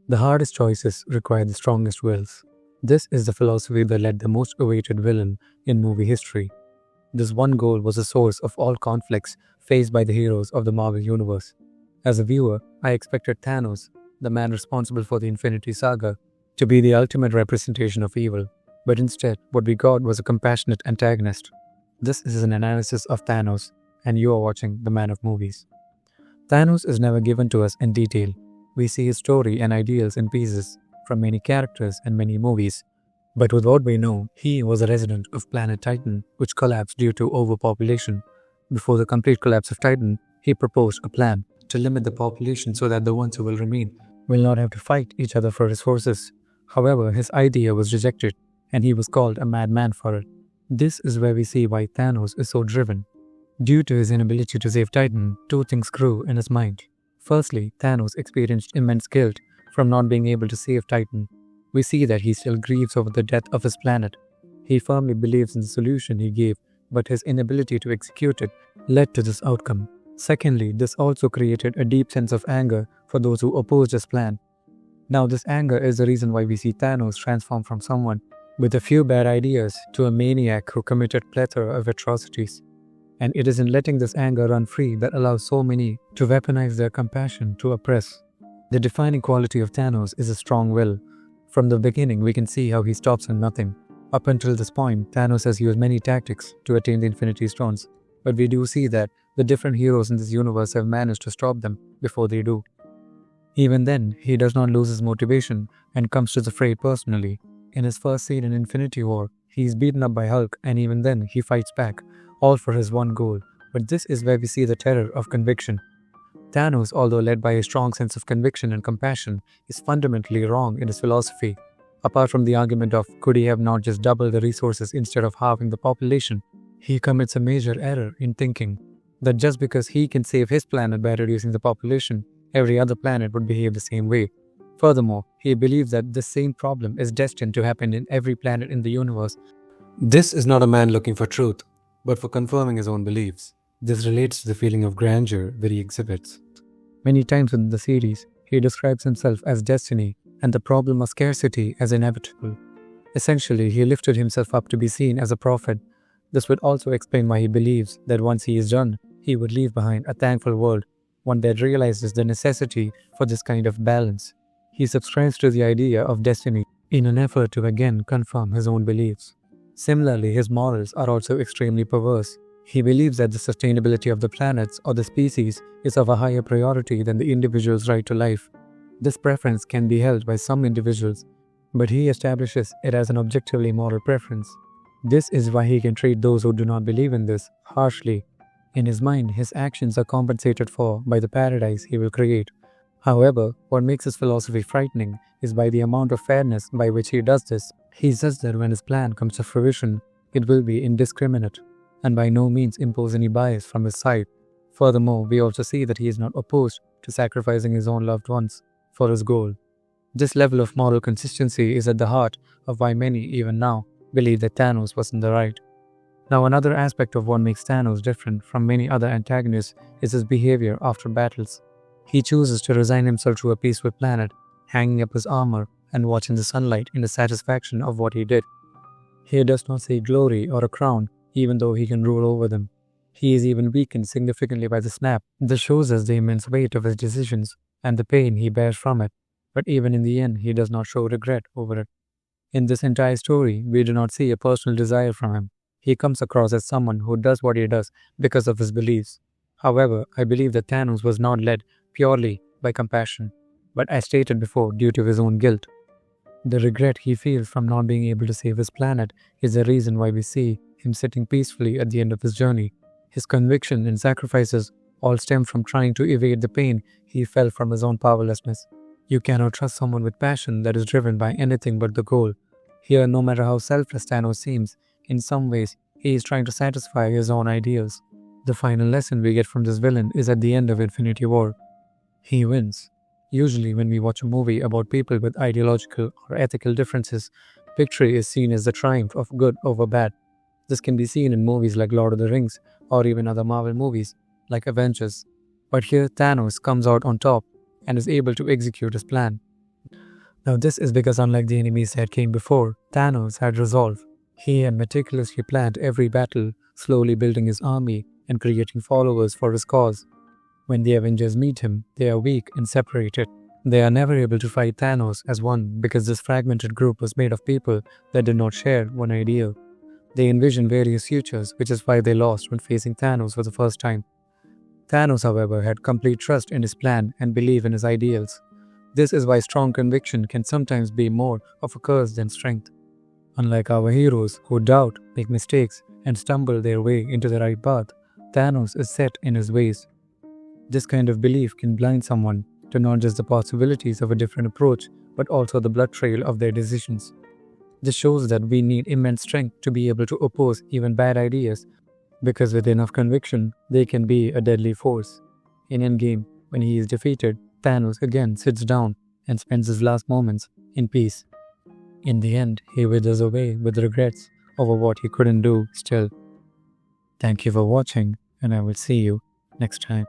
The hardest choices require the strongest wills. This is the philosophy that led the most awaited villain in movie history. This one goal was the source of all conflicts faced by the heroes of the Marvel Universe. As a viewer, I expected Thanos, the man responsible for the Infinity Saga, to be the ultimate representation of evil, but instead, what we got was a compassionate antagonist. This is an analysis of Thanos, and you are watching The Man of Movies. Thanos is never given to us in detail. We see his story and ideals in pieces from many characters and many movies. But with what we know, he was a resident of planet Titan, which collapsed due to overpopulation. Before the complete collapse of Titan, he proposed a plan to limit the population so that the ones who will remain will not have to fight each other for resources. However, his idea was rejected, and he was called a madman for it. This is where we see why Thanos is so driven. Due to his inability to save Titan, two things grew in his mind. Firstly, Thanos experienced immense guilt from not being able to save Titan. We see that he still grieves over the death of his planet. He firmly believes in the solution he gave, but his inability to execute it led to this outcome. Secondly, this also created a deep sense of anger for those who opposed his plan. Now, this anger is the reason why we see Thanos transform from someone with a few bad ideas to a maniac who committed plethora of atrocities. And it is in letting this anger run free that allows so many to weaponize their compassion to oppress. The defining quality of Thanos is a strong will. From the beginning, we can see how he stops on nothing. Up until this point, Thanos has used many tactics to attain the Infinity Stones, but we do see that the different heroes in this universe have managed to stop them before they do. Even then, he does not lose his motivation and comes to the fray personally. In his first scene in Infinity War, he is beaten up by Hulk, and even then he fights back, all for his one goal. But this is where we see the terror of conviction. Thanos, although led by a strong sense of conviction and compassion, is fundamentally wrong in his philosophy. Apart from the argument of could he have not just doubled the resources instead of halving the population, he commits a major error in thinking that just because he can save his planet by reducing the population, every other planet would behave the same way. Furthermore, he believes that this same problem is destined to happen in every planet in the universe. This is not a man looking for truth, but for confirming his own beliefs. This relates to the feeling of grandeur that he exhibits. Many times in the series, he describes himself as destiny and the problem of scarcity as inevitable. Essentially, he lifted himself up to be seen as a prophet. This would also explain why he believes that once he is done, he would leave behind a thankful world, one that realizes the necessity for this kind of balance. He subscribes to the idea of destiny in an effort to again confirm his own beliefs. Similarly, his morals are also extremely perverse. He believes that the sustainability of the planets or the species is of a higher priority than the individual's right to life. This preference can be held by some individuals, but he establishes it as an objectively moral preference. This is why he can treat those who do not believe in this harshly. In his mind, his actions are compensated for by the paradise he will create. However, what makes his philosophy frightening is by the amount of fairness by which he does this. He says that when his plan comes to fruition, it will be indiscriminate and by no means impose any bias from his side. Furthermore, we also see that he is not opposed to sacrificing his own loved ones for his goal. This level of moral consistency is at the heart of why many, even now, believe that Thanos was in the right. Now, another aspect of what makes Thanos different from many other antagonists is his behavior after battles. He chooses to resign himself to a peaceful planet, hanging up his armor and watching the sunlight in the satisfaction of what he did. He does not seek glory or a crown, even though he can rule over them. He is even weakened significantly by the snap. This shows us the immense weight of his decisions and the pain he bears from it. But even in the end, he does not show regret over it. In this entire story, we do not see a personal desire from him. He comes across as someone who does what he does because of his beliefs. However, I believe that Thanos was not led purely by compassion, but as stated before, due to his own guilt. The regret he feels from not being able to save his planet is the reason why we see him sitting peacefully at the end of his journey. His conviction and sacrifices all stem from trying to evade the pain he felt from his own powerlessness. You cannot trust someone with passion that is driven by anything but the goal. Here, no matter how selfless Thanos seems, in some ways, he is trying to satisfy his own ideals. The final lesson we get from this villain is at the end of Infinity War. He wins. Usually, when we watch a movie about people with ideological or ethical differences, victory is seen as the triumph of good over bad. This can be seen in movies like Lord of the Rings or even other Marvel movies like Avengers. But here, Thanos comes out on top and is able to execute his plan. Now, this is because, unlike the enemies that came before, Thanos had resolve. He had meticulously planned every battle, slowly building his army and creating followers for his cause. When the Avengers meet him, they are weak and separated. They are never able to fight Thanos as one because this fragmented group was made of people that did not share one idea. They envisioned various futures, which is why they lost when facing Thanos for the first time. Thanos, however, had complete trust in his plan and belief in his ideals. This is why strong conviction can sometimes be more of a curse than strength. Unlike our heroes who doubt, make mistakes, and stumble their way into the right path, Thanos is set in his ways. This kind of belief can blind someone to not just the possibilities of a different approach, but also the blood trail of their decisions. This shows that we need immense strength to be able to oppose even bad ideas, because with enough conviction, they can be a deadly force. In Endgame, when he is defeated, Thanos again sits down and spends his last moments in peace. In the end, he withers away with regrets over what he couldn't do still. Thank you for watching, and I will see you next time.